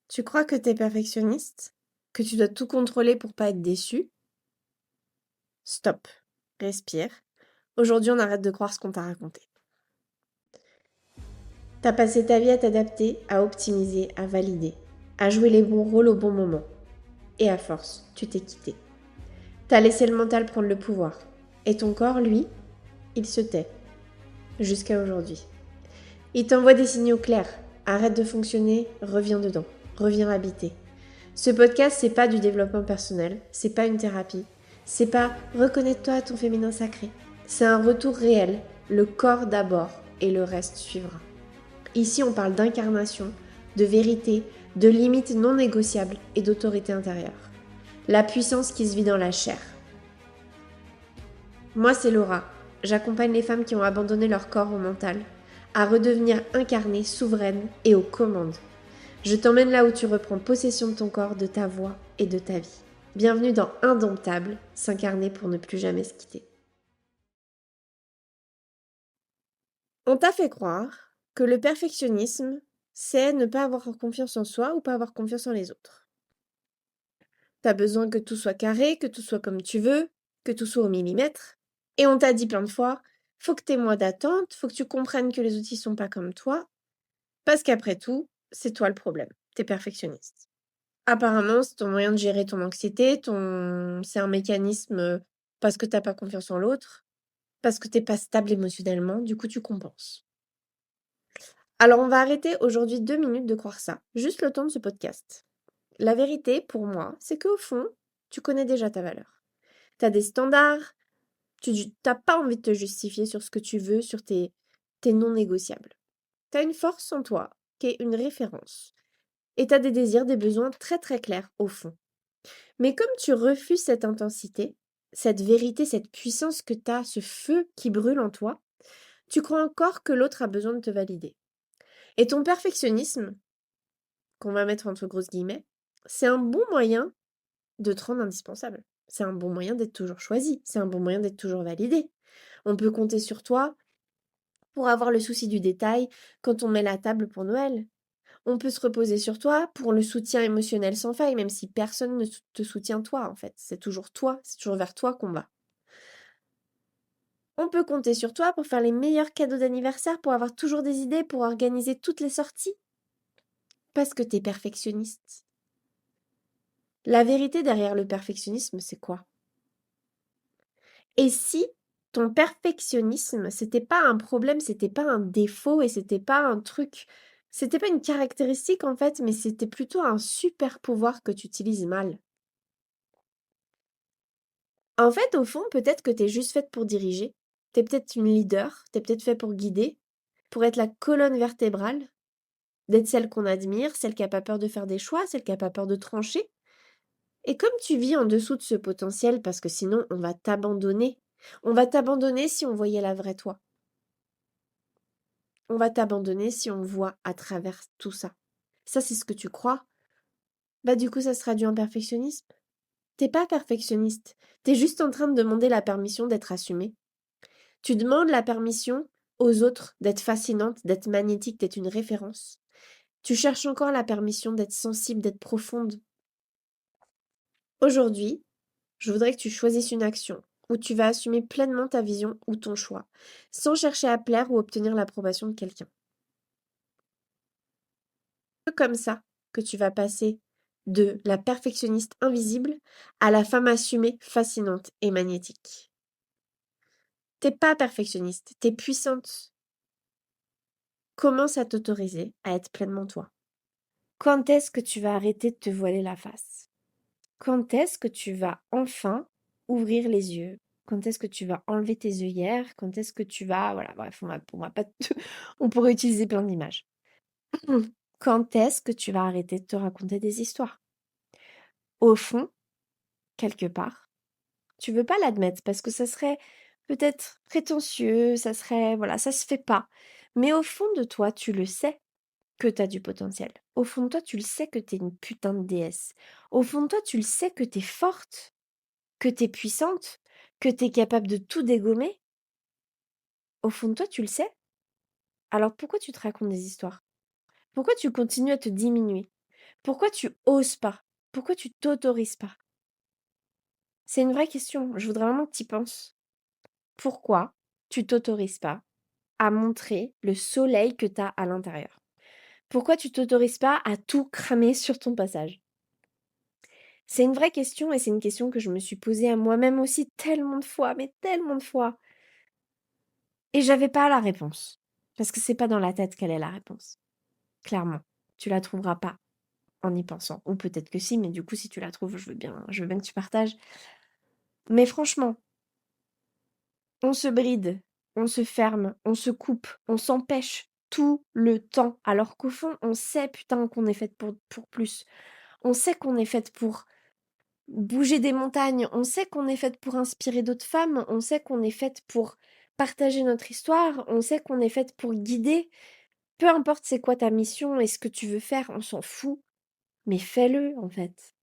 Tu crois que t'es perfectionniste? Que tu dois tout contrôler pour pas être déçu? Stop. Respire. Aujourd'hui, on arrête de croire ce qu'on t'a raconté. T'as passé ta vie à t'adapter, à optimiser, à valider, à jouer les bons rôles au bon moment. Et à force, tu t'es quitté. T'as laissé le mental prendre le pouvoir. Et ton corps, lui, il se tait. Jusqu'à aujourd'hui. Il t'envoie des signaux clairs. Arrête de fonctionner, reviens dedans. Reviens habiter. Ce podcast, c'est pas du développement personnel, c'est pas une thérapie, c'est pas reconnais-toi à ton féminin sacré. C'est un retour réel, le corps d'abord et le reste suivra. Ici, on parle d'incarnation, de vérité, de limites non négociables et d'autorité intérieure. La puissance qui se vit dans la chair. Moi, c'est Laura. J'accompagne les femmes qui ont abandonné leur corps au mental à redevenir incarnées, souveraines et aux commandes. Je t'emmène là où tu reprends possession de ton corps, de ta voix et de ta vie. Bienvenue dans Indomptable, s'incarner pour ne plus jamais se quitter. On t'a fait croire que le perfectionnisme, c'est ne pas avoir confiance en soi ou pas avoir confiance en les autres. T'as besoin que tout soit carré, que tout soit comme tu veux, que tout soit au millimètre. Et on t'a dit plein de fois, faut que t'aies moins d'attente, faut que tu comprennes que les outils sont pas comme toi, parce qu'après tout, c'est toi le problème, t'es perfectionniste. Apparemment, c'est ton moyen de gérer ton anxiété, c'est un mécanisme, parce que t'as pas confiance en l'autre, parce que t'es pas stable émotionnellement, du coup tu compenses. Alors on va arrêter aujourd'hui 2 minutes de croire ça, juste le temps de ce podcast. La vérité, pour moi, c'est qu'au fond, tu connais déjà ta valeur. T'as des standards, t'as pas envie de te justifier sur ce que tu veux, sur tes non négociables. T'as une force en toi, qui est une référence. Et t'as des désirs, des besoins très très clairs au fond. Mais comme tu refuses cette intensité, cette vérité, cette puissance que tu as, ce feu qui brûle en toi, tu crois encore que l'autre a besoin de te valider. Et ton perfectionnisme, qu'on va mettre entre grosses guillemets, c'est un bon moyen de te rendre indispensable. C'est un bon moyen d'être toujours choisi. C'est un bon moyen d'être toujours validé. On peut compter sur toi pour avoir le souci du détail quand on met la table pour Noël. On peut se reposer sur toi pour le soutien émotionnel sans faille, même si personne ne te soutient toi, en fait. C'est toujours toi, c'est toujours vers toi qu'on va. On peut compter sur toi pour faire les meilleurs cadeaux d'anniversaire, pour avoir toujours des idées, pour organiser toutes les sorties. Parce que t'es perfectionniste. La vérité derrière le perfectionnisme, c'est quoi? Et si ton perfectionnisme, c'était pas un problème, c'était pas un défaut et c'était pas un truc, c'était pas une caractéristique en fait, mais c'était plutôt un super pouvoir que tu utilises mal. En fait, au fond, peut-être que t'es juste faite pour diriger. T'es peut-être une leader, t'es peut-être fait pour guider, pour être la colonne vertébrale, d'être celle qu'on admire, celle qui a pas peur de faire des choix, celle qui a pas peur de trancher. Et comme tu vis en dessous de ce potentiel, parce que sinon on va t'abandonner. On va t'abandonner si on voyait la vraie toi. On va t'abandonner si on voit à travers tout ça. Ça, c'est ce que tu crois. Bah du coup, ça se traduit en perfectionnisme. T'es pas perfectionniste. T'es juste en train de demander la permission d'être assumé. Tu demandes la permission aux autres d'être fascinante, d'être magnétique, d'être une référence. Tu cherches encore la permission d'être sensible, d'être profonde. Aujourd'hui, je voudrais que tu choisisses une action où tu vas assumer pleinement ta vision ou ton choix, sans chercher à plaire ou obtenir l'approbation de quelqu'un. C'est comme ça que tu vas passer de la perfectionniste invisible à la femme assumée, fascinante et magnétique. T'es pas perfectionniste, t'es puissante. Commence à t'autoriser à être pleinement toi. Quand est-ce que tu vas arrêter de te voiler la face? Quand est-ce que tu vas enfin ouvrir les yeux? Quand est-ce que tu vas enlever tes œillères? Quand est-ce que tu vas... Voilà, bref, on va pas... on pourrait utiliser plein d'images. Quand est-ce que tu vas arrêter de te raconter des histoires? Au fond, quelque part, tu veux pas l'admettre parce que ça serait peut-être prétentieux, ça serait... Voilà, ça se fait pas. Mais au fond de toi, tu le sais que tu as du potentiel. Au fond de toi, tu le sais que tu es une putain de déesse. Au fond de toi, tu le sais que tu es forte, que tu es puissante, que tu es capable de tout dégommer. Au fond de toi, tu le sais. Alors pourquoi tu te racontes des histoires? Pourquoi tu continues à te diminuer? Pourquoi tu oses pas? Pourquoi tu t'autorises pas? C'est une vraie question, je voudrais vraiment que tu y penses. Pourquoi tu t'autorises pas à montrer le soleil que tu as à l'intérieur? Pourquoi tu t'autorises pas à tout cramer sur ton passage? C'est une vraie question et c'est une question que je me suis posée à moi-même aussi tellement de fois, mais tellement de fois. Et j'avais pas la réponse. Parce que c'est pas dans la tête quelle est la réponse. Clairement. Tu la trouveras pas en y pensant. Ou peut-être que si, mais du coup, si tu la trouves, je veux bien que tu partages. Mais franchement, on se bride, on se ferme, on se coupe, on s'empêche tout le temps. Alors qu'au fond, on sait, putain, qu'on est faite pour plus. On sait qu'on est faite pour bouger des montagnes. On sait qu'on est faite pour inspirer d'autres femmes. On sait qu'on est faite pour partager notre histoire. On sait qu'on est faite pour guider. Peu importe c'est quoi ta mission et ce que tu veux faire, on s'en fout. Mais fais-le, en fait.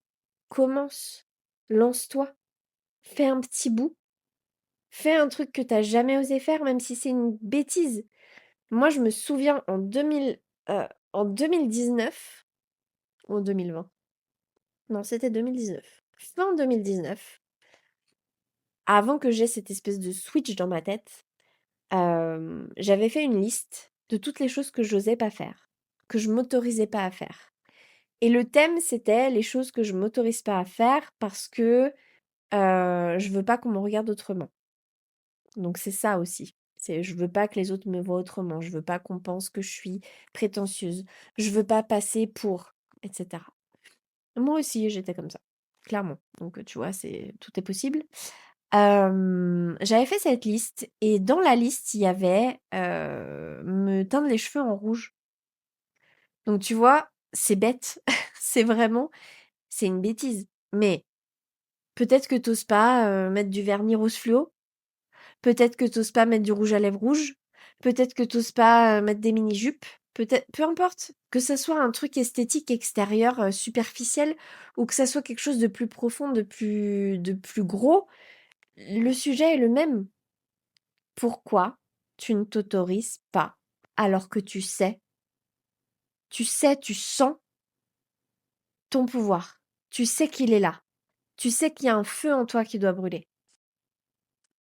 Commence. Lance-toi. Fais un petit bout. Fais un truc que t'as jamais osé faire, même si c'est une bêtise. Moi, je me souviens en 2019 ou en 2020. Non, c'était 2019. Fin 2019, avant que j'aie cette espèce de switch dans ma tête, j'avais fait une liste de toutes les choses que j'osais pas faire, que je m'autorisais pas à faire. Et le thème, c'était les choses que je m'autorise pas à faire parce que je veux pas qu'on me regarde autrement. Donc c'est ça aussi. C'est je veux pas que les autres me voient autrement. Je veux pas qu'on pense que je suis prétentieuse. Je veux pas passer pour, etc. Moi aussi, j'étais comme ça, clairement. Donc tu vois, tout est possible. J'avais fait cette liste et dans la liste, il y avait me teindre les cheveux en rouge. Donc tu vois, c'est bête. C'est une bêtise. Mais peut-être que t'oses pas mettre du vernis rose fluo. Peut-être que t'oses pas mettre du rouge à lèvres rouge. Peut-être que t'oses pas mettre des mini-jupes. Peut-être, peu importe. Que ça soit un truc esthétique extérieur superficiel ou que ça soit quelque chose de plus profond, de plus gros. Le sujet est le même. Pourquoi tu ne t'autorises pas alors que tu sens ton pouvoir. Tu sais qu'il est là. Tu sais qu'il y a un feu en toi qui doit brûler.